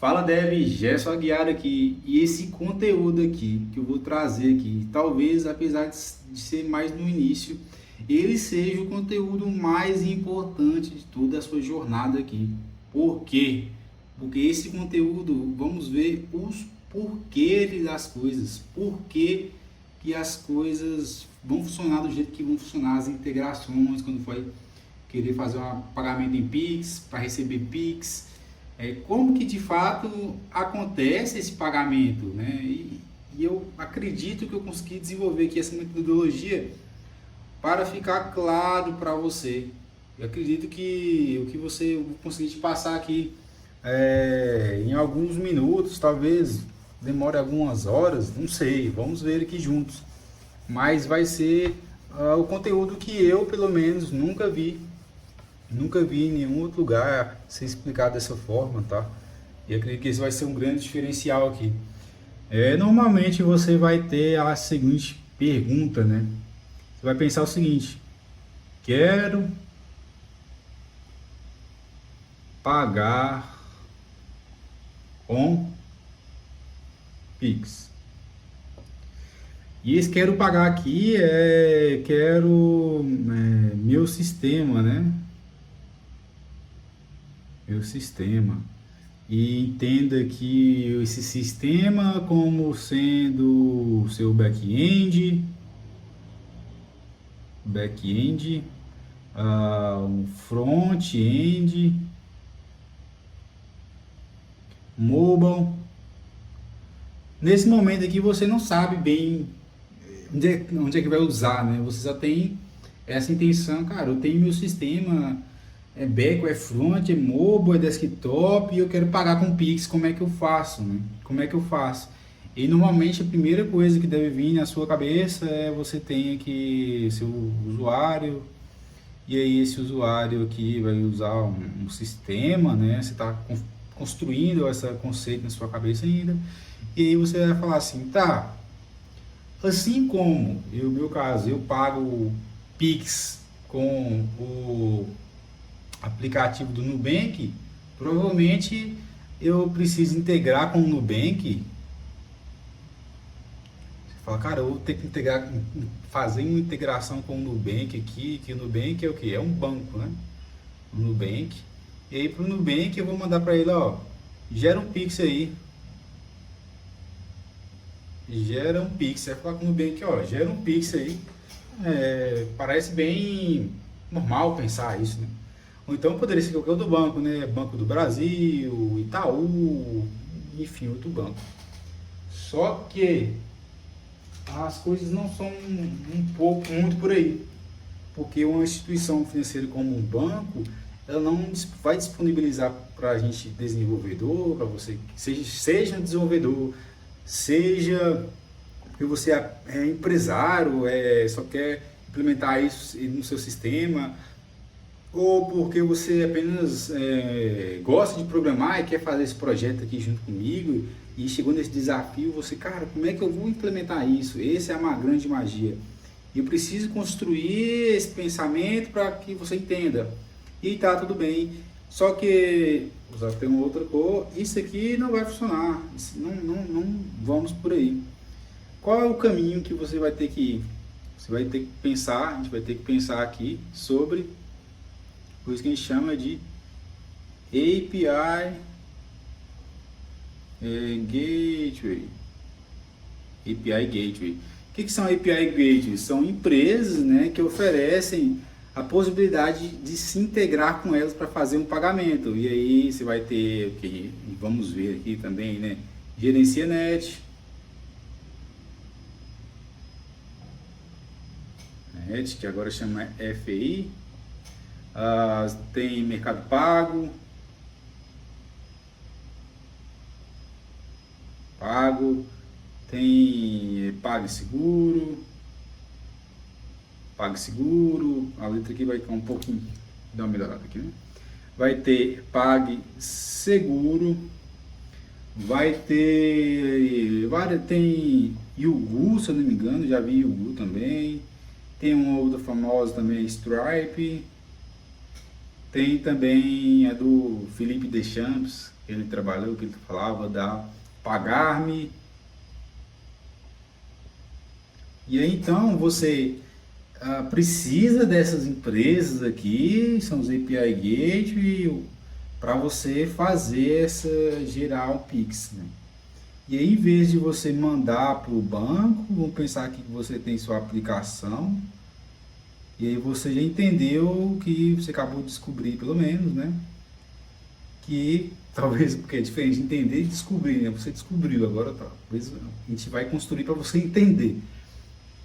Fala Dev, Gerson Aguiar aqui, e esse conteúdo aqui que eu vou trazer aqui, talvez apesar de ser mais no início, ele seja o conteúdo mais importante de toda a sua jornada aqui. Por quê? Porque esse conteúdo, vamos ver os porquês das coisas, por que as coisas vão funcionar do jeito que vão funcionar, as integrações, quando for querer fazer um pagamento em Pix, para receber Pix, como que de fato acontece esse pagamento, né? E eu acredito que eu consegui desenvolver aqui essa metodologia para ficar claro para você. Eu acredito que o que você conseguir te passar aqui em alguns minutos, talvez demore algumas horas, não sei, vamos ver aqui juntos. Mas vai ser o conteúdo que eu, pelo menos, nunca vi em nenhum outro lugar ser explicado dessa forma, tá? E eu acredito que esse vai ser um grande diferencial aqui. Normalmente você vai ter a seguinte pergunta, né? Você vai pensar o seguinte: quero pagar com Pix. E esse quero pagar aqui meu sistema, né? Meu sistema. E entenda que esse sistema como sendo o seu back-end, um front-end, mobile. Nesse momento aqui você não sabe bem onde é que vai usar, né? Você só tem essa intenção, cara, eu tenho meu sistema, back, é front, é mobile, é desktop, e eu quero pagar com Pix, como é que eu faço, né? Como é que eu faço? E normalmente a primeira coisa que deve vir na sua cabeça é você tem aqui seu usuário, e aí esse usuário aqui vai usar um sistema, né? Você está construindo esse conceito na sua cabeça ainda, e aí você vai falar assim, tá, assim como no meu caso eu pago Pix com o aplicativo do Nubank, provavelmente eu preciso integrar com o Nubank. Você fala, cara, eu vou ter que fazer uma integração com o Nubank aqui, que o Nubank é o que? É um banco, né? O Nubank. E aí pro Nubank eu vou mandar para ele, ó, gera um Pix aí. Gera um Pix. Você vai falar com o Nubank, ó, gera um Pix aí. Parece bem normal pensar isso, né? Ou então poderia ser qualquer outro banco, né? Banco do Brasil, Itaú, enfim, outro banco. Só que as coisas não são muito por aí. Porque uma instituição financeira como um banco, ela não vai disponibilizar para a gente desenvolvedor, para você, seja um desenvolvedor, seja porque você é empresário, só quer implementar isso no seu sistema, ou porque você apenas gosta de programar e quer fazer esse projeto aqui junto comigo e chegou nesse desafio, você, cara, como é que eu vou implementar isso? Essa é uma grande magia. Eu preciso construir esse pensamento para que você entenda. E tá tudo bem. Só que, usar tem uma outra cor, isso aqui não vai funcionar. Não vamos por aí. Qual é o caminho que você vai ter que ir? Você vai ter que pensar, a gente vai ter que pensar aqui sobre coisa que a gente chama de API Gateway. API Gateway. O que são API Gateways? São empresas, né, que oferecem a possibilidade de se integrar com elas para fazer um pagamento. E aí você vai ter, okay, vamos ver aqui também, né, Gerencia Net, que agora chama FI, tem Mercado Pago, tem PagSeguro, a letra aqui vai ficar um pouquinho, dá uma melhorada aqui, né? Vai ter PagSeguro, vai ter, tem Yugu, se eu não me engano, já vi Yugu também, tem uma outra famosa também, Stripe, Tem também a do Felipe Deschamps, que ele trabalhou, que ele falava da Pagar-me. E aí então você precisa dessas empresas aqui, são os API Gateway, para você fazer gerar o Pix, né? E aí, em vez de você mandar para o banco, vamos pensar aqui que você tem sua aplicação, e aí você já entendeu o que você acabou de descobrir, pelo menos, né? Que talvez, porque é diferente de entender e descobrir, né? Você descobriu, agora talvez a gente vai construir para você entender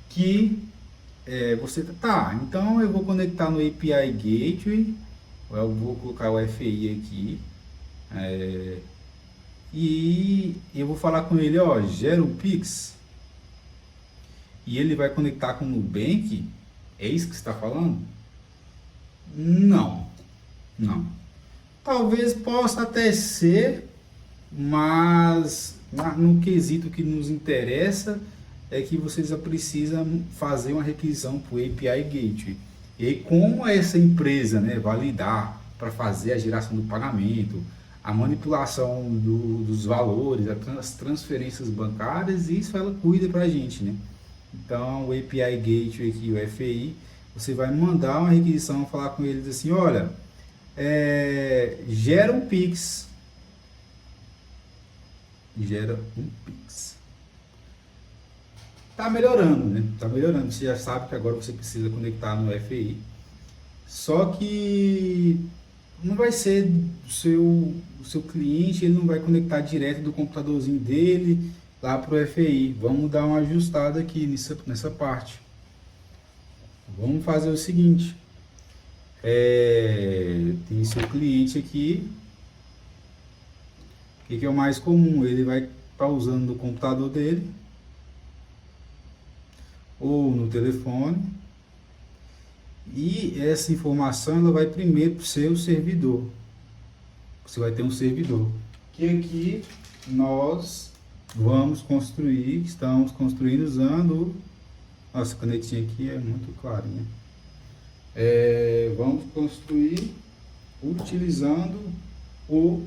que você tá, então eu vou conectar no API Gateway, eu vou colocar o FI aqui, e eu vou falar com ele, ó, gera o Pix, e ele vai conectar com o Nubank. É isso que você está falando? Não, não. Talvez possa até ser, mas no quesito que nos interessa é que vocês precisam fazer uma requisição para o API Gateway. E aí, como essa empresa, né, validar para fazer a geração do pagamento, a manipulação dos valores, as transferências bancárias, isso ela cuida para a gente, né? Então, o API Gateway aqui, o FI, você vai mandar uma requisição, falar com eles assim, olha, gera um Pix. Gera um Pix. Tá melhorando, né? Tá melhorando. Você já sabe que agora você precisa conectar no FI. Só que não vai ser o seu cliente, ele não vai conectar direto do computadorzinho dele lá para o FI. Vamos dar uma ajustada aqui nessa parte. Vamos fazer o seguinte. Tem seu cliente aqui. O que é o mais comum? Ele vai estar usando no computador dele ou no telefone. E essa informação ela vai primeiro para o seu servidor. Você vai ter um servidor. Que aqui nós vamos construir, estamos construindo usando. Nossa, a canetinha aqui é muito clarinha. Vamos construir utilizando o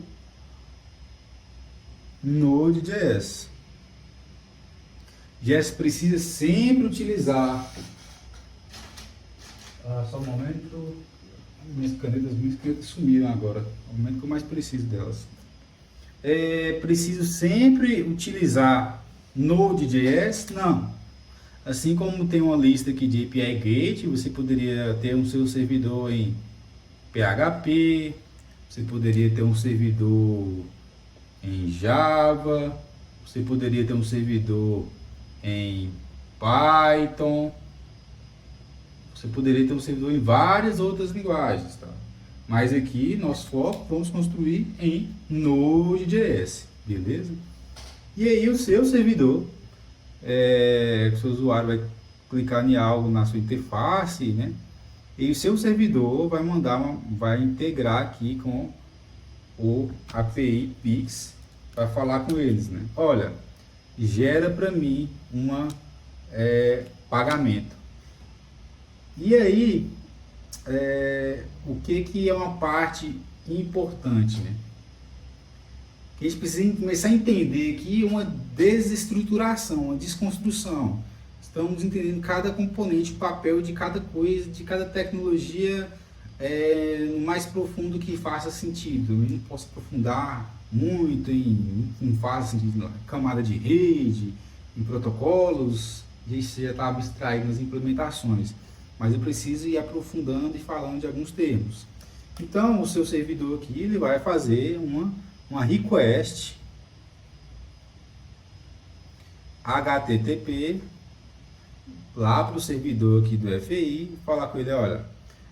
Node.js. JS precisa sempre utilizar. Só um momento. Minhas canetas sumiram agora. É o momento que eu mais preciso delas. Preciso sempre utilizar Node.js? Não. Assim como tem uma lista aqui de API Gateway, você poderia ter um seu servidor em PHP, você poderia ter um servidor em Java, você poderia ter um servidor em Python, você poderia ter um servidor em várias outras linguagens, tá? Mas aqui, nosso foco, vamos construir em Node.js, beleza? E aí o seu servidor, o seu usuário vai clicar em algo na sua interface, né? E o seu servidor vai integrar aqui com o API Pix para falar com eles, né? Olha, gera para mim pagamento. E aí, o que é uma parte importante, né? Que a gente precisa começar a entender aqui uma desestruturação, uma desconstrução. Estamos entendendo cada componente, o papel de cada coisa, de cada tecnologia no mais profundo que faça sentido. Eu não posso aprofundar muito em fase de camada de rede, em protocolos, isso já está abstraído nas implementações. Mas eu preciso ir aprofundando e falando de alguns termos. Então, o seu servidor aqui ele vai fazer uma request HTTP lá para o servidor aqui do FI e falar com ele, olha,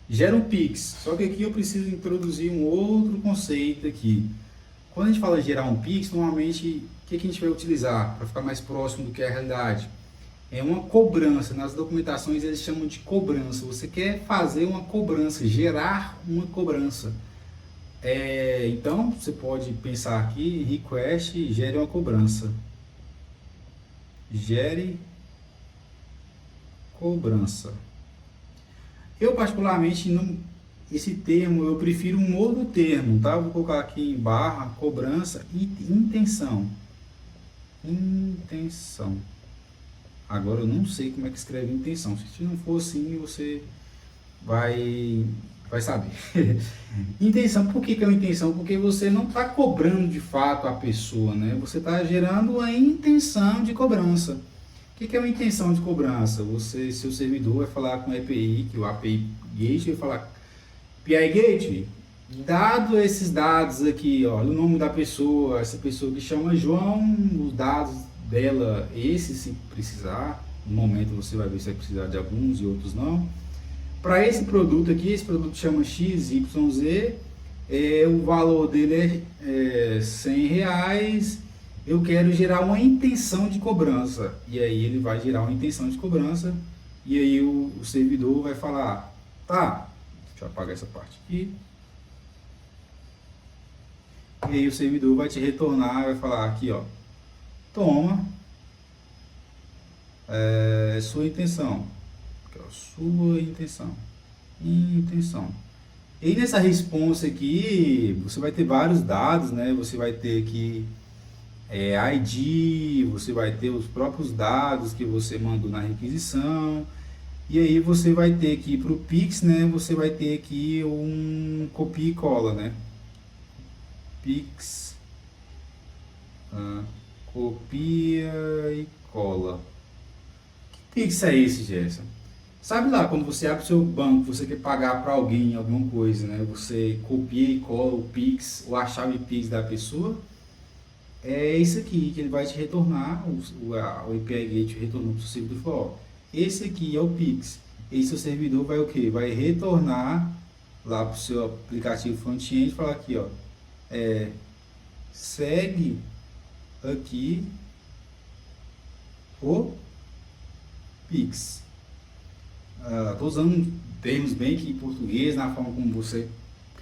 gera um Pix. Só que aqui eu preciso introduzir um outro conceito aqui. Quando a gente fala gerar um Pix, normalmente o que a gente vai utilizar para ficar mais próximo do que é a realidade? É uma cobrança. Nas documentações eles chamam de cobrança. Você quer fazer uma cobrança, gerar uma cobrança. Então você pode pensar aqui, request, gere uma cobrança. Gere cobrança. Eu particularmente esse termo, eu prefiro um outro termo, tá? Vou colocar aqui em barra, cobrança e intenção. Intenção. Agora eu não sei como é que escreve intenção. Se não for assim, você vai saber. Intenção, por que é uma intenção? Porque você não está cobrando de fato a pessoa, né? Você está gerando a intenção de cobrança. O que é uma intenção de cobrança? Seu servidor vai falar com o API, que o API Gate vai falar, API Gate, dado esses dados aqui, ó, o nome da pessoa, essa pessoa que chama João, os dados dela, esse se precisar, no momento você vai ver se vai precisar de alguns e outros não. Para esse produto aqui, esse produto chama XYZ, o valor dele é R$100, eu quero gerar uma intenção de cobrança, e aí ele vai gerar uma intenção de cobrança, e aí o servidor vai falar, tá, deixa eu apagar essa parte aqui, e aí o servidor vai te retornar, vai falar aqui, ó, toma, sua intenção, aqui, ó, sua intenção. E nessa responsa aqui, você vai ter vários dados, né? Você vai ter aqui ID, você vai ter os próprios dados que você mandou na requisição, e aí você vai ter aqui para o Pix, né? Você vai ter aqui um copia e cola, né? Pix, copia e cola. Que Pix é esse, Gerson? Sabe lá, quando você abre o seu banco, você quer pagar para alguém alguma coisa, né? Você copia e cola o Pix ou a chave Pix da pessoa. É isso aqui que ele vai te retornar, o API Gate retornou para o seu servidor e falou, ó, esse aqui é o Pix. E seu servidor vai o quê? Vai retornar lá para o seu aplicativo front-end e falar aqui, ó, segue aqui o Pix. Estou usando termos bem que em português, na forma como que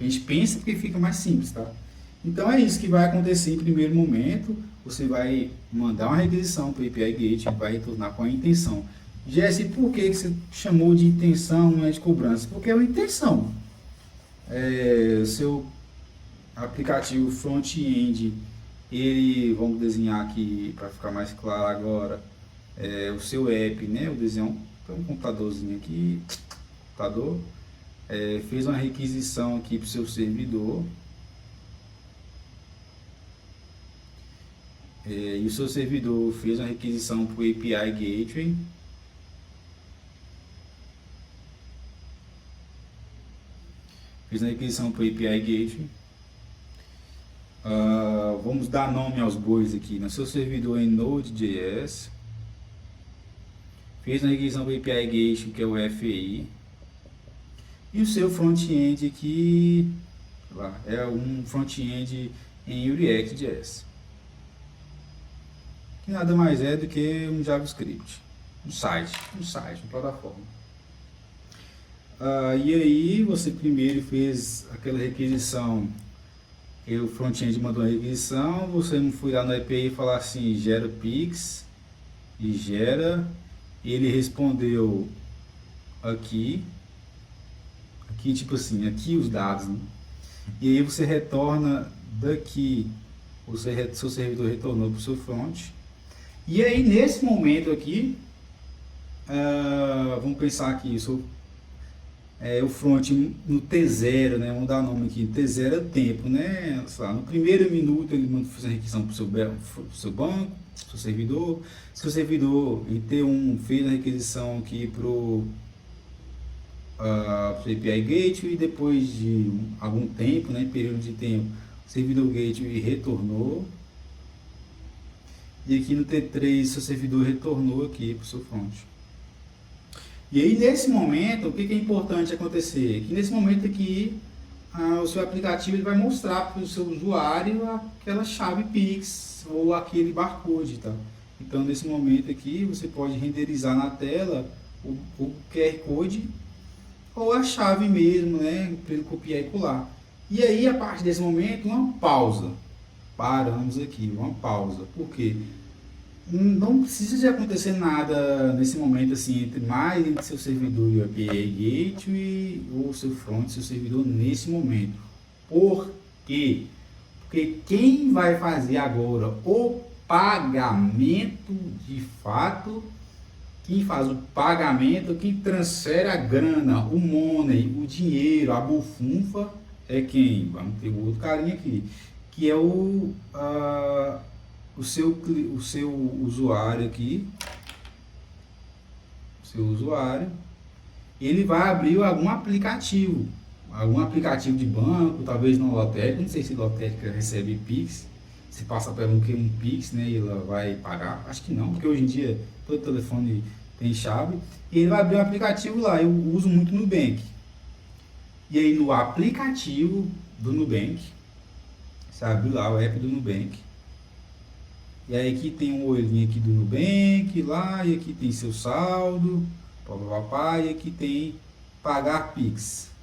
a gente pensa, porque fica mais simples, tá? Então é isso que vai acontecer em primeiro momento. Você vai mandar uma requisição para o API Gate, vai retornar com a intenção. Jesse, por que você chamou de intenção, não é de cobrança? Porque é uma intenção. O seu aplicativo front-end, ele, vamos desenhar aqui para ficar mais claro agora, o seu app, né? O desenho, tem um computadorzinho aqui, computador, fez uma requisição aqui para o seu servidor, e o seu servidor fez uma requisição para o API Gateway, vamos dar nome aos bois aqui, no seu servidor em Node.js, fez uma requisição para o API Gateway, que é o FI, e o seu front-end aqui é um front-end em React.js, que nada mais é do que um JavaScript, um site, uma plataforma. E aí você primeiro fez aquela requisição, e o front-end mandou a requisição, você não foi lá no API e falar assim, gera Pix, e gera, e ele respondeu aqui tipo assim, aqui os dados, né? E aí você retorna daqui, seu servidor retornou para o seu front, e aí nesse momento aqui, vamos pensar aqui, o front no T0, né? Vamos dar nome aqui, T0 é tempo, né? No primeiro minuto ele manda fazer a requisição para o seu banco, seu servidor. Se o servidor em T1 fez a requisição aqui para o API Gateway, e depois de algum tempo, né? Período de tempo, o servidor Gateway retornou. E aqui no T3 seu servidor retornou aqui para o seu front. E aí nesse momento, o que é importante acontecer? Que nesse momento aqui, o seu aplicativo ele vai mostrar para o seu usuário aquela chave Pix ou aquele barcode, tá? Então nesse momento aqui você pode renderizar na tela o QR Code ou a chave mesmo, né? Para ele copiar e colar. E aí a partir desse momento, uma pausa. Paramos aqui, uma pausa. Por quê? não precisa de acontecer nada nesse momento assim entre seu servidor e o API Gateway ou seu front, seu servidor nesse momento. Por quê? Porque quem vai fazer agora o pagamento de fato, quem faz o pagamento, quem transfere a grana, o money, o dinheiro, a bufunfa, é quem? Vamos ter o outro carinha aqui, que é o seu usuário aqui, ele vai abrir algum aplicativo de banco, talvez no lotérica, não sei se lotérica recebe Pix, se passa por um Pix, né, e ela vai pagar, acho que não, porque hoje em dia todo telefone tem chave, e ele vai abrir um aplicativo lá, eu uso muito Nubank, e aí no aplicativo do Nubank, você abre lá o app do Nubank, e aí aqui tem um olhinho aqui do Nubank, lá, e aqui tem seu saldo, papapá, e aqui tem pagar Pix.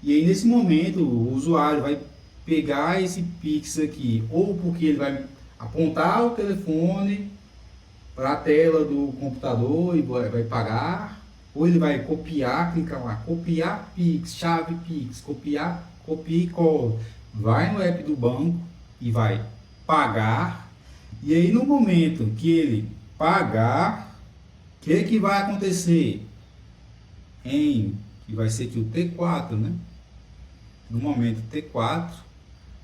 E aí nesse momento o usuário vai pegar esse Pix aqui, ou porque ele vai apontar o telefone para a tela do computador e vai pagar, ou ele vai copiar, clicar lá, copiar Pix, chave Pix, copia e cola. Vai no app do banco e vai pagar. E aí no momento que ele pagar, o que vai acontecer? Que vai ser aqui o T4, né? No momento T4,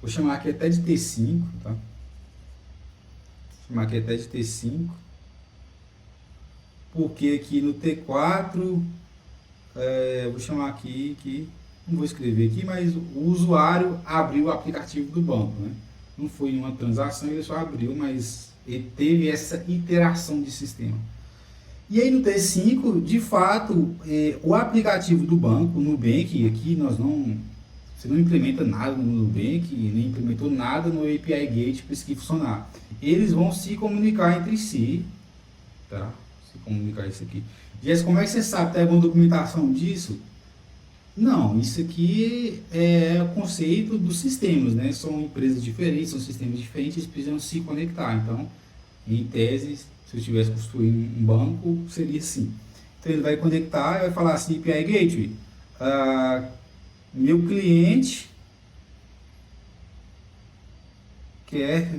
vou chamar aqui até de T5, tá? Vou chamar aqui até de T5, porque aqui no T4, vou chamar aqui que não vou escrever aqui, mas o usuário abriu o aplicativo do banco, né? Não foi uma transação, ele só abriu, mas ele teve essa interação de sistema. E aí no T5, de fato, o aplicativo do banco, o Nubank, aqui você não implementa nada no Nubank, nem implementou nada no API Gate para isso aqui funcionar. Eles vão se comunicar entre si, tá? Se comunicar isso aqui. Jess, como é que você sabe? Tem alguma documentação disso? Não, isso aqui é o conceito dos sistemas, né? São empresas diferentes, são sistemas diferentes, eles precisam se conectar. Então, em tese, se eu estivesse construindo um banco, seria assim. Então, ele vai conectar e vai falar assim, API Gateway, meu cliente quer,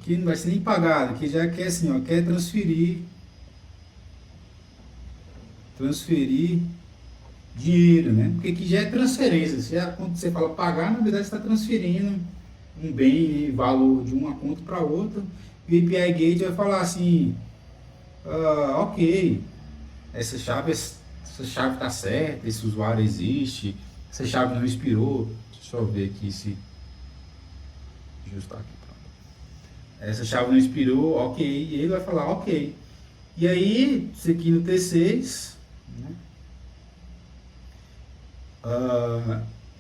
que não vai ser nem pagado, que já quer assim, ó, quer transferir dinheiro, né? Porque aqui já é transferência. Quando você fala pagar, na verdade você está transferindo um bem, valor de uma conta para outra. E o API Gate vai falar assim, ok, essa chave está certa, esse usuário existe, essa chave não expirou. Deixa eu ver aqui se ajustar aqui. Pronto. Essa chave não expirou, ok, e ele vai falar ok. E aí, isso aqui no T6, né?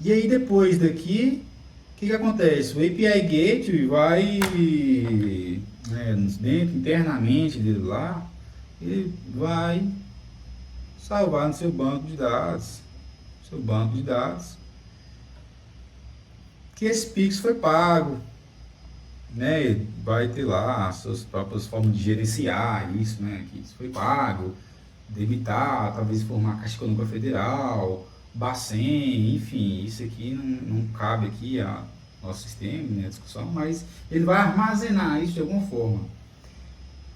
E aí depois daqui, o que acontece? O API Gateway vai, dentro, internamente dele lá, ele vai salvar no seu banco de dados, que esse Pix foi pago, né? Vai ter lá as suas próprias formas de gerenciar isso, né? Que isso foi pago, debitar, talvez formar Caixa Econômica Federal, Bacen, enfim, isso aqui não cabe aqui ao nosso sistema, né, a discussão, mas ele vai armazenar isso de alguma forma.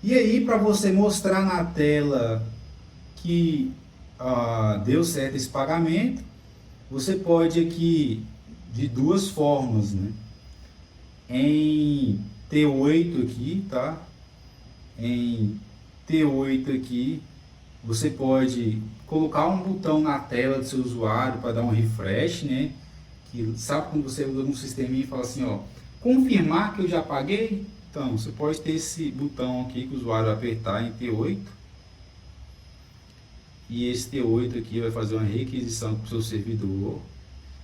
E aí, para você mostrar na tela que deu certo esse pagamento, você pode aqui, de duas formas, né? Em T8 aqui, tá? Em T8 aqui, você pode colocar um botão na tela do seu usuário para dar um refresh, né? Que sabe quando você usa um sistema e fala assim, ó, confirmar que eu já paguei? Então, você pode ter esse botão aqui que o usuário vai apertar em T8. E esse T8 aqui vai fazer uma requisição para o seu servidor.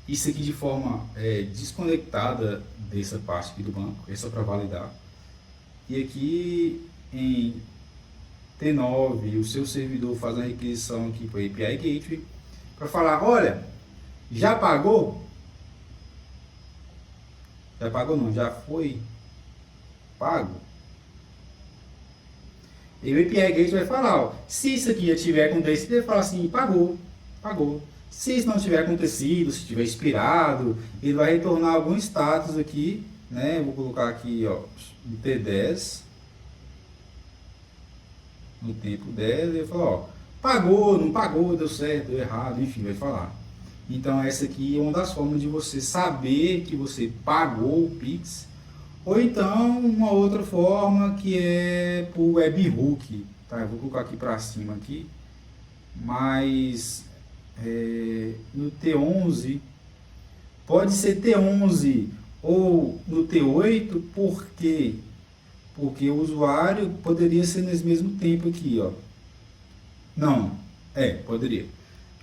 Isso aqui de forma desconectada dessa parte aqui do banco, é só para validar. E aqui em T9, o seu servidor faz uma requisição aqui para o API Gateway para falar, olha, já pagou? Já pagou não, já foi pago. E o API Gate vai falar, ó, se isso aqui tiver acontecido, ele vai falar assim, pagou, pagou. Se isso não tiver acontecido, se tiver expirado, ele vai retornar algum status aqui, né? Eu vou colocar aqui, ó, no T10, no tempo 10, ele fala, ó, pagou, não pagou, deu certo, deu errado, enfim, vai falar. Então essa aqui é uma das formas de você saber que você pagou o Pix, ou então uma outra forma que é por webhook, tá? Eu vou colocar aqui para cima aqui, mas no T11 pode ser T11 ou no T8, por quê? Porque o usuário poderia ser nesse mesmo tempo aqui, ó. Não, poderia.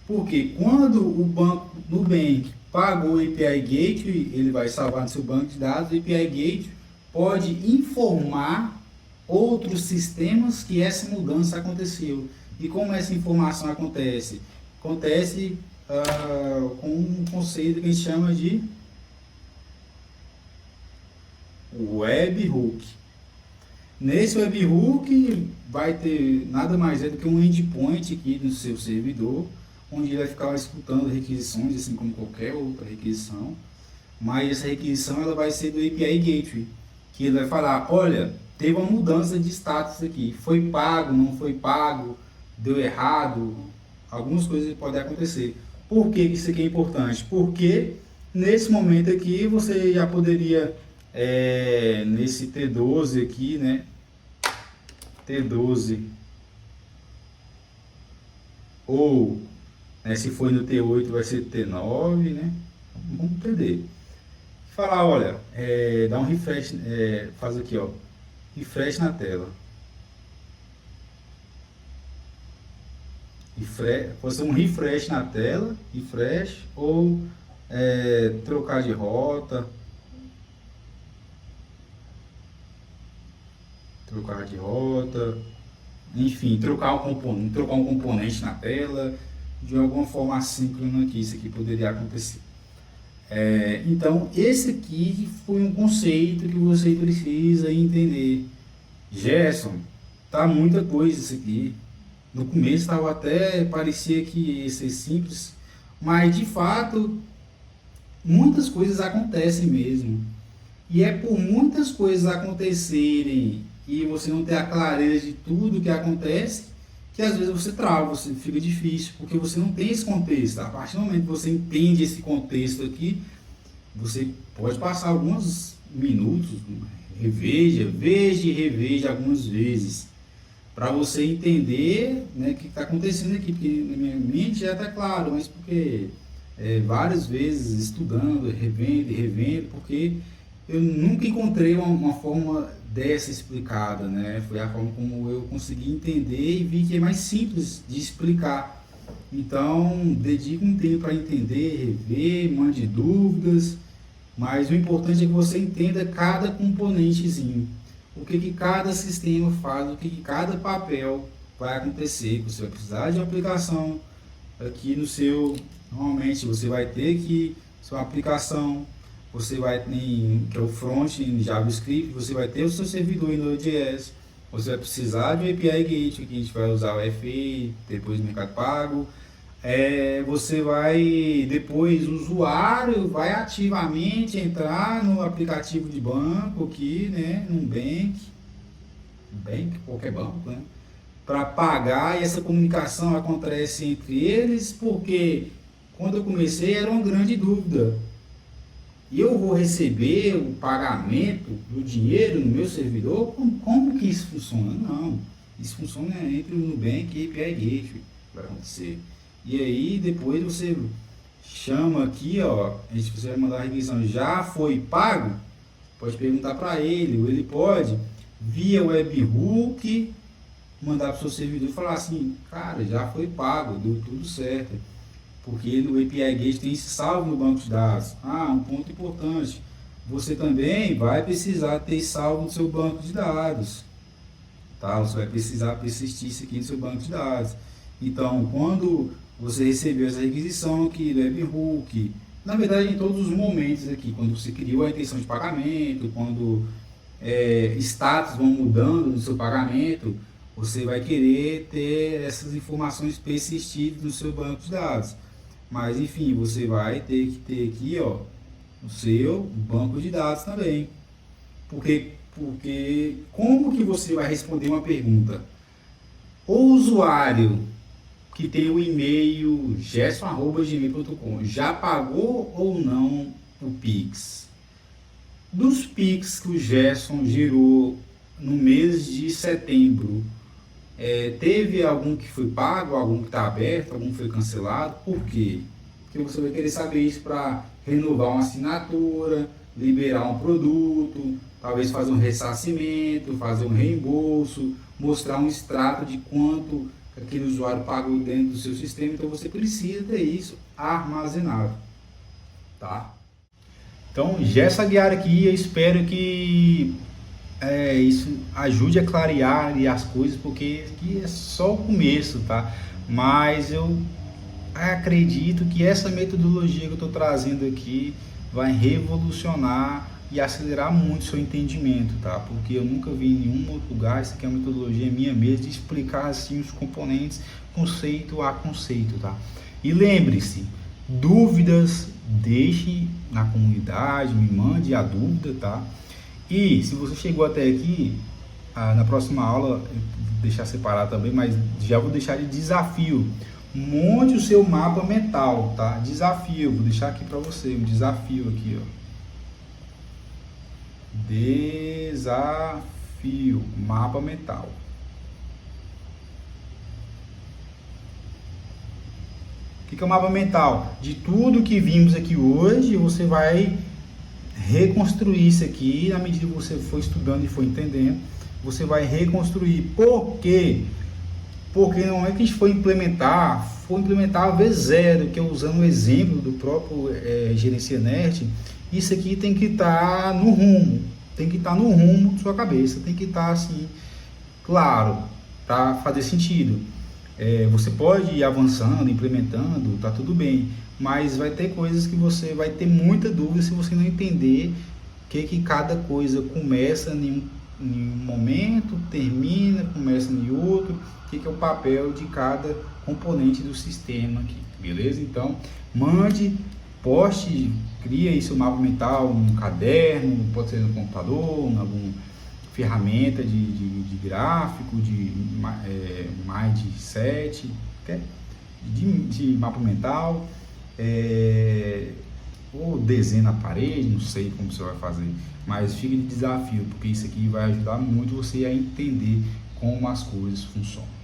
Porque quando o banco Nubank pagou o API Gateway, ele vai salvar no seu banco de dados, o API Gateway pode informar outros sistemas que essa mudança aconteceu. E como essa informação acontece? Acontece com um conceito que a gente chama de webhook. Nesse webhook vai ter nada mais do que um endpoint aqui no seu servidor, onde ele vai ficar escutando requisições, assim como qualquer outra requisição, mas essa requisição ela vai ser do API Gateway, que ele vai falar, olha, teve uma mudança de status aqui, foi pago, não foi pago, deu errado, algumas coisas podem acontecer. Por que isso aqui é importante? Porque nesse momento aqui você já poderia, nesse T12 aqui, né, T12, ou se for no T8 vai ser T9, né? Vamos entender. Falar, olha, dá um refresh, faz aqui, ó, refresh na tela. Pode ser um refresh na tela, refresh, ou trocar de rota. Enfim, trocar um componente na tela, de alguma forma assíncrona que isso aqui poderia acontecer. Então, esse aqui foi um conceito que você precisa entender. Gerson, tá muita coisa isso aqui. No começo parecia que ia ser simples, mas de fato, muitas coisas acontecem mesmo. E é por muitas coisas acontecerem e você não ter a clareza de tudo que acontece, que às vezes você trava, você fica difícil, porque você não tem esse contexto. A partir do momento que você entende esse contexto aqui, você pode passar alguns minutos, veja e reveja algumas vezes, para você entender, né, o que está acontecendo aqui, porque na minha mente já está claro, mas porque várias vezes estudando, revendo, porque eu nunca encontrei uma forma dessa explicada, né? Foi a forma como eu consegui entender e vi que é mais simples de explicar. Então, dedique um tempo para entender, rever, mande dúvidas, mas o importante é que você entenda cada componentezinho, o que cada sistema faz, o que cada papel vai acontecer. Você vai precisar de uma aplicação aqui no seu, normalmente você vai ter que sua aplicação, você vai ter, que é o front em JavaScript, você vai ter o seu servidor em Node.js, você vai precisar de um API Gateway, que a gente vai usar o FA, depois no Mercado Pago. Você vai, depois o usuário vai ativamente entrar no aplicativo de banco aqui, né, num bank, qualquer banco, né, para pagar, e essa comunicação acontece entre eles, porque quando eu comecei era uma grande dúvida. E eu vou receber o pagamento do dinheiro no meu servidor? Como que isso funciona? Não, isso funciona entre o Nubank e a API Gateway, vai acontecer. E aí depois você chama aqui, ó, você vai mandar a requisição, já foi pago? Pode perguntar para ele, ou ele pode, via webhook, mandar para o seu servidor e falar assim, cara, já foi pago, deu tudo certo. Porque no API Gateway tem esse salvo no banco de dados. Um ponto importante, você também vai precisar ter salvo no seu banco de dados. Tá? Você vai precisar persistir isso aqui no seu banco de dados. Então, quando você recebeu essa requisição aqui do webhook, na verdade em todos os momentos aqui, quando você criou a intenção de pagamento, quando status vão mudando no seu pagamento, você vai querer ter essas informações persistidas no seu banco de dados. Mas enfim, você vai ter que ter aqui, ó, o seu banco de dados também. Porque como que você vai responder uma pergunta? O usuário que tem o e-mail gerson@gmail.com já pagou ou não o Pix? Dos Pix que o Gerson gerou no mês de setembro, teve algum que foi pago, algum que está aberto, algum que foi cancelado? Por quê? Porque você vai querer saber isso para renovar uma assinatura, liberar um produto, talvez fazer um ressarcimento, fazer um reembolso, mostrar um extrato de quanto aquele usuário pagou dentro do seu sistema. Então você precisa ter isso armazenado, tá? Então, Gerson Aguiar aqui, eu espero que isso ajude a clarear as coisas, porque aqui é só o começo, tá? Mas eu acredito que essa metodologia que eu estou trazendo aqui vai revolucionar e acelerar muito o seu entendimento, tá? Porque eu nunca vi em nenhum outro lugar, isso aqui é uma metodologia minha mesmo, de explicar assim os componentes, conceito a conceito, tá? E lembre-se, dúvidas, deixe na comunidade, me mande a dúvida, tá? E se você chegou até aqui, na próxima aula, eu vou deixar separado também, mas já vou deixar de desafio. Monte o seu mapa mental, tá? Desafio, vou deixar aqui para você, um desafio aqui, ó. Desafio, mapa mental. O que é o mapa mental? De tudo que vimos aqui hoje, você vai reconstruir isso aqui na medida que você for estudando e for entendendo. Você vai reconstruir. Por quê? Porque não é que a gente for implementar a V0, que é usando o exemplo do próprio Gerencia Nerd. Isso aqui tem que estar no rumo, da sua cabeça, tem que estar assim, claro, para fazer sentido. Você pode ir avançando, implementando, tá tudo bem, mas vai ter coisas que você vai ter muita dúvida se você não entender que cada coisa começa em um momento, termina, começa em outro, o que é o papel de cada componente do sistema aqui, beleza? Então, mande, poste, cria aí seu mapa mental num caderno, pode ser no computador, em alguma ferramenta de gráfico, de Mindset, de mapa mental, ou desenho na parede, não sei como você vai fazer, mas fica de desafio, porque isso aqui vai ajudar muito você a entender como as coisas funcionam.